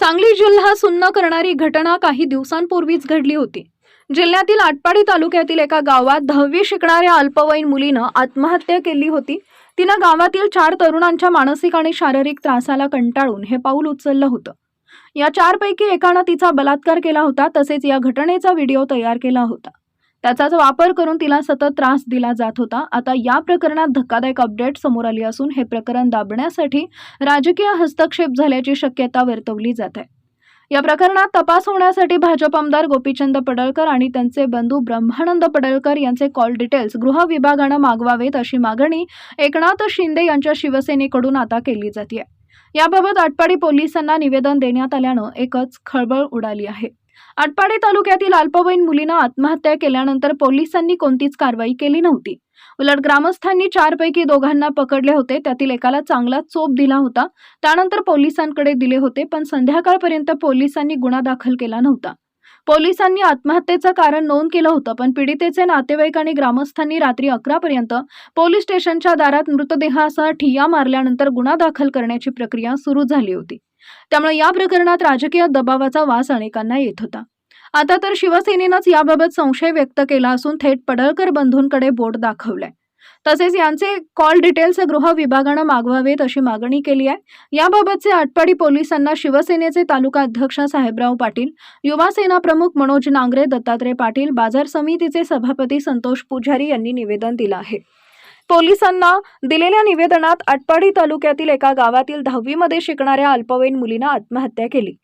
सांगली जिल्हा सुन्न करणारी घटना काही दिवसांपूर्वीच घडली होती। जिल्ह्यातील आटपाडी तालुक्यातील एका गावात 10वी शिकणाऱ्या अल्पवयीन मुलीनं आत्महत्या केली होती। तिनं गावातील 4 तरुणांच्या मानसिक आणि शारीरिक त्रासाला कंटाळून हे पाऊल उचललं होतं। या 4 पैकी एकानं तिचा बलात्कार केला होता, तसेच या घटनेचा व्हिडिओ तयार केला होता। त्याचाच वापर करून तिला सतत त्रास दिला जात होता। आता या प्रकरणात धक्कादायक अपडेट समोर आली असून हे प्रकरण दाबण्यासाठी राजकीय हस्तक्षेप झाल्याची शक्यता वर्तवली जात आहे। या प्रकरणात तपास होण्यासाठी भाजप आमदार गोपीचंद पडळकर आणि त्यांचे बंधू ब्रह्मानंद पडळकर यांचे कॉल डिटेल्स गृह विभागानं मागवावेत अशी मागणी एकनाथ शिंदे यांच्या शिवसेनेकडून आता केली जाते। याबाबत आटपाडी पोलिसांना निवेदन देण्यात आल्यानं एकच खळबळ उडाली आहे। आटपाडी तालुक्यातील अल्पवयीन मुलीनं आत्महत्या केल्यानंतर पोलिसांनी कोणतीच कारवाई केली नव्हती। उलट ग्रामस्थांनी 4 पैकी 2घांना पकडले होते, त्यातील एकाला चांगला चोप दिला होता। त्यानंतर पोलिसांकडे दिले होते, पण संध्याकाळपर्यंत पोलिसांनी गुन्हा दाखल केला नव्हता। पोलिसांनी आत्महत्येचं कारण नोंद केलं होतं, पण पीडितेचे नातेवाईक आणि ग्रामस्थांनी रात्री 11 पर्यंत पोलीस स्टेशनच्या दारात मृतदेहासह ठिय्या मारल्यानंतर गुन्हा दाखल करण्याची प्रक्रिया सुरू झाली होती। त्यामुळे या प्रकरणात राजकीय दबावाचा वास अनेकांना येत होता। आता तर शिवसेनेनंच याबाबत संशय व्यक्त केला असून थेट पडळकर बंधूंकडे बोट दाखवलंय। तसेच यांचे कॉल डिटेल्स गृह विभागानं मागवावेत अशी मागणी केली आहे। याबाबतचे आटपाडी पोलिसांना शिवसेनेचे तालुका अध्यक्ष साहेबराव पाटील, युवा सेना प्रमुख मनोज नांगरे, दत्तात्रय पाटील, बाजार समितीचे सभापती संतोष पुजारी यांनी निवेदन दिलं आहे। पोलिसांना दिलेल्या निवेदनात आटपाडी तालुक्यातील एका गावातील 10वी मध्ये शिकणाऱ्या अल्पवयीन मुलीनं आत्महत्या केली।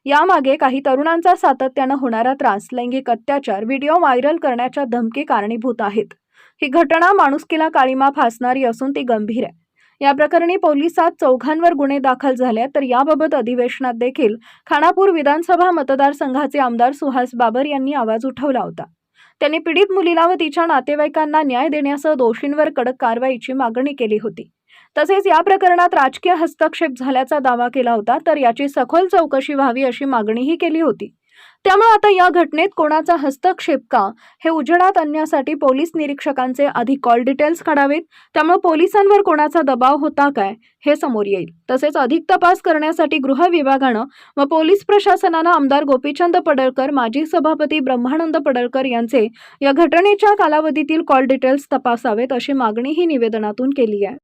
यामागे काही तरुणांचा सातत्यानं होणारा त्रास, लैंगिक अत्याचार, व्हिडिओ व्हायरल करण्याच्या धमकी कारणीभूत आहेत। ही घटना माणुसकीला काळीमा फासणारी असून ती गंभीर आहे। या प्रकरणी पोलिसात 4घांवर गुन्हे दाखल झाले, तर याबाबत अधिवेशनात देखील खानापूर विधानसभा मतदारसंघाचे आमदार सुहास बाबर यांनी आवाज उठवला होता। त्यांनी पीडित मुलीला व तिच्या नातेवाईकांना न्याय देण्यासह दोषींवर कडक कारवाईची मागणी केली होती। तसेच या प्रकरणात राजकीय हस्तक्षेप झाल्याचा दावा केला होता, तर याची सखोल चौकशी व्हावी अशी मागणीही केली होती। त्यामुळे आता या घटनेत कोणाचा हस्तक्षेप का हे उजेडात आणण्यासाठी पोलीस निरीक्षकांचे आधी कॉल डिटेल्स काढावेत। त्यामुळे पोलिसांवर कोणाचा दबाव होता काय हे समोर येईल। तसेच अधिक तपास करण्यासाठी गृह विभागानं व पोलीस प्रशासनानं आमदार गोपीचंद पडळकर, माजी सभापती ब्रह्मानंद पडळकर यांचे या घटनेच्या कालावधीतील कॉल डिटेल्स तपासावेत अशी मागणी ही निवेदनातून केली आहे।